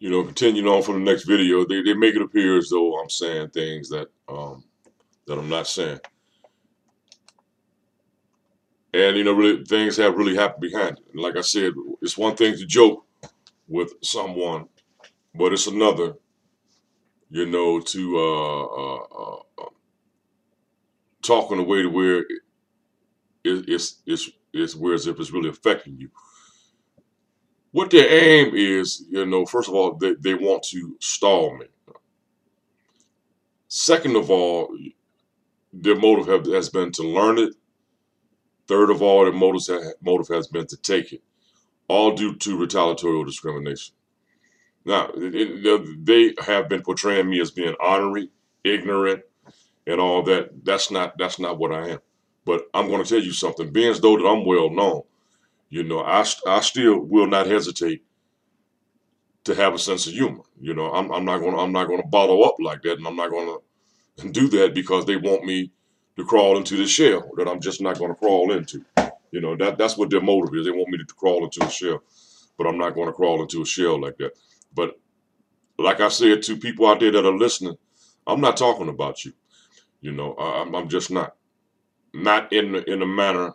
Continuing on for the next video, they make it appear as though I'm saying things that I'm not saying, and really things have really happened behind it. And like I said, it's one thing to joke with someone, but it's another, to talk in a way to where it's where as if it's really affecting you. What their aim is, first of all, they want to stall me. Second of all, their has been to learn it. Third of all, their motive has been to take it, all due to retaliatory discrimination. Now, they have been portraying me as being ornery, ignorant, and all that. That's not what I am. But I'm going to tell you something. Being as though that I'm well known, I still will not hesitate to have a sense of humor. I'm not going to bottle up like that, and I'm not going to do that because they want me to crawl into the shell that I'm just not going to crawl into. That's what their motive is. They want me to crawl into a shell, but I'm not going to crawl into a shell like that. But like I said to people out there that are listening, I'm not talking about you. I'm just not in the manner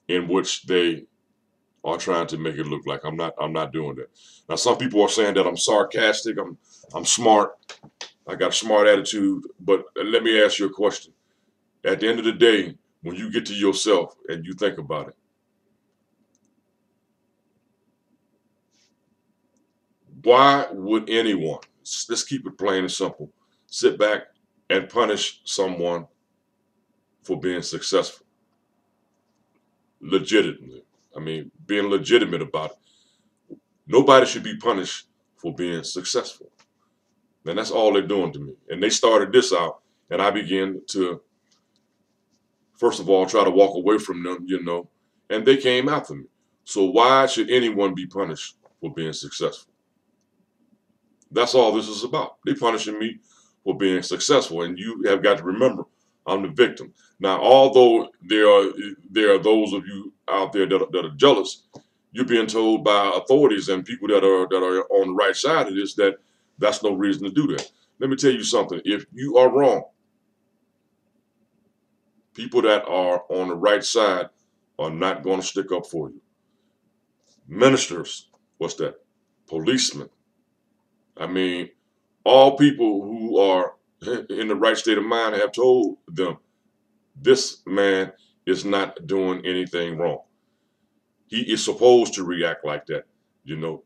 in which they are trying to make it look like I'm not doing that. Now some people are saying that I'm sarcastic, I'm smart, I got a smart attitude, but let me ask you a question. At the end of the day, when you get to yourself and you think about it, why would anyone, let's keep it plain and simple, sit back and punish someone for being successful? Legitimately. I mean, being legitimate about it. Nobody should be punished for being successful. And that's all they're doing to me. And they started this out, and I began to, first of all, try to walk away from them, and they came after me. So why should anyone be punished for being successful? That's all this is about. They're punishing me for being successful, and you have got to remember, I'm the victim. Now, although there are those of you out there that are jealous, you're being told by authorities and people that are on the right side of this that that's no reason to do that. Let me tell you something. If you are wrong, people that are on the right side are not going to stick up for you. Ministers, what's that? Policemen. I mean, all people who are in the right state of mind have told them this man is not doing anything wrong. He is supposed to react like that. You know,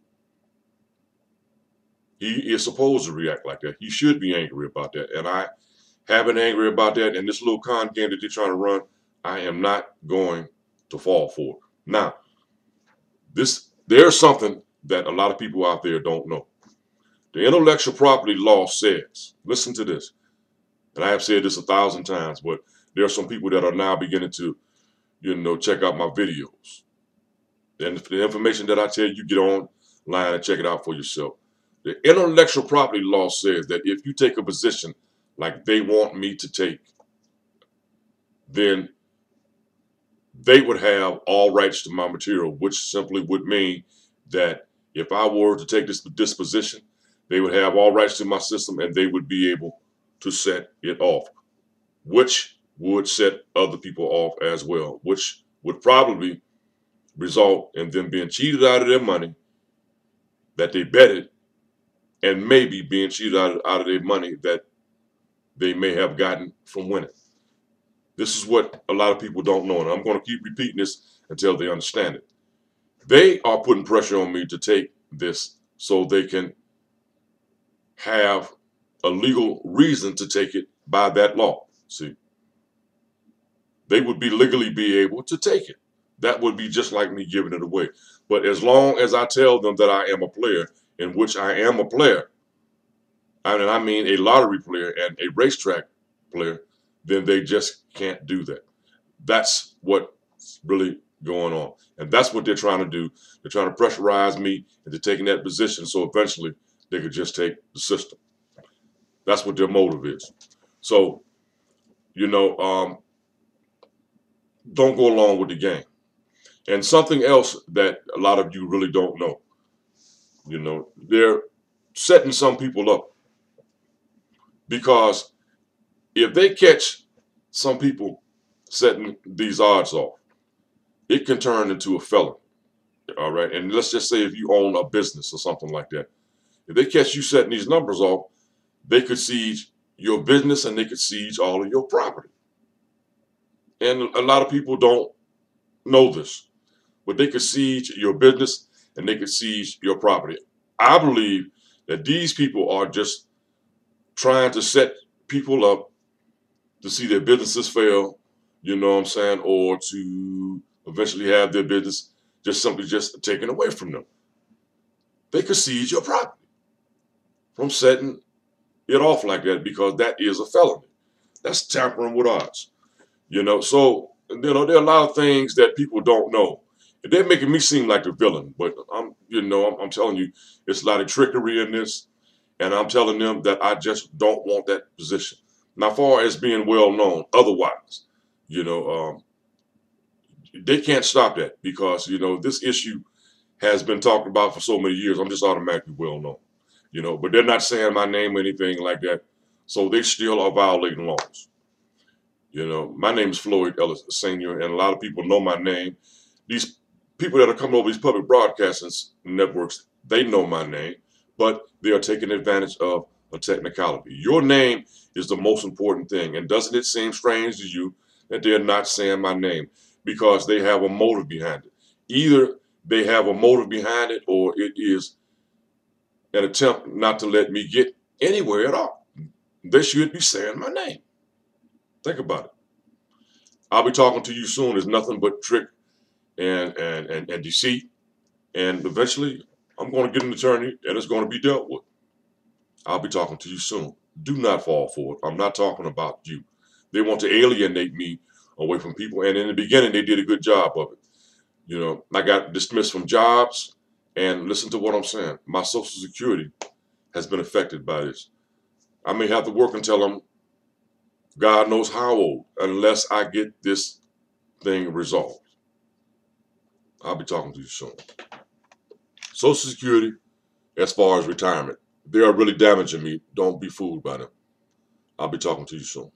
he is supposed to react like that. He should be angry about that. And I have been angry about that. And this little con game that they're trying to run, I am not going to fall for. Now, there's something that a lot of people out there don't know. The intellectual property law says, listen to this, and I have said this 1,000 times, but there are some people that are now beginning to, check out my videos. And the information that I tell you, get online and check it out for yourself. The intellectual property law says that if you take a position like they want me to take, then they would have all rights to my material, which simply would mean that if I were to take this position, they would have all rights to my system and they would be able to set it off, which would set other people off as well, which would probably result in them being cheated out of their money that they betted and maybe being cheated out of their money that they may have gotten from winning. This is what a lot of people don't know, and I'm going to keep repeating this until they understand it. They are putting pressure on me to take this so they can have a legal reason to take it by that law. See, they would legally be able to take it. That would be just like me giving it away. But as long as I tell them that I am a player, in which I am a player, and I mean a lottery player and a racetrack player, then they just can't do that. That's what's really going on. And that's what they're trying to do. They're trying to pressurize me into taking that position so eventually they could just take the system. That's what their motive is. So, don't go along with the game. And something else that a lot of you really don't know, there setting some people up, because if they catch some people setting these odds off, it can turn into a felony. All right. And let's just say if you own a business or something like that, if they catch you setting these numbers off, they could siege your business and they could siege all of your property. And a lot of people don't know this, but they could siege your business and they could siege your property. I believe that these people are just trying to set people up to see their businesses fail, you know what I'm saying, or to eventually have their business just simply just taken away from them. They could seize your property from setting it off like that, because that is a felony. That's tampering with odds. So there are a lot of things that people don't know. They're making me seem like the villain, but I'm telling you, it's a lot of trickery in this, and I'm telling them that I just don't want that position. Now, as far as being well known, otherwise, they can't stop that, because this issue has been talked about for so many years. I'm just automatically well known, but they're not saying my name or anything like that, so they still are violating laws. My name is Floyd Ellis Sr., and a lot of people know my name. These people that are coming over these public broadcasting networks, they know my name, but they are taking advantage of a technicality. Your name is the most important thing, and doesn't it seem strange to you that they're not saying my name? Because they have a motive behind it. Either they have a motive behind it, or it is an attempt not to let me get anywhere at all. They should be saying my name. Think about it. I'll be talking to you soon. It's nothing but trick and deceit. And eventually, I'm going to get an attorney, and it's going to be dealt with. I'll be talking to you soon. Do not fall for it. I'm not talking about you. They want to alienate me away from people. And in the beginning, they did a good job of it. I got dismissed from jobs. And listen to what I'm saying. My Social Security has been affected by this. I may have to work until I'm God knows how old, unless I get this thing resolved. I'll be talking to you soon. Social Security, as far as retirement, they are really damaging me. Don't be fooled by them. I'll be talking to you soon.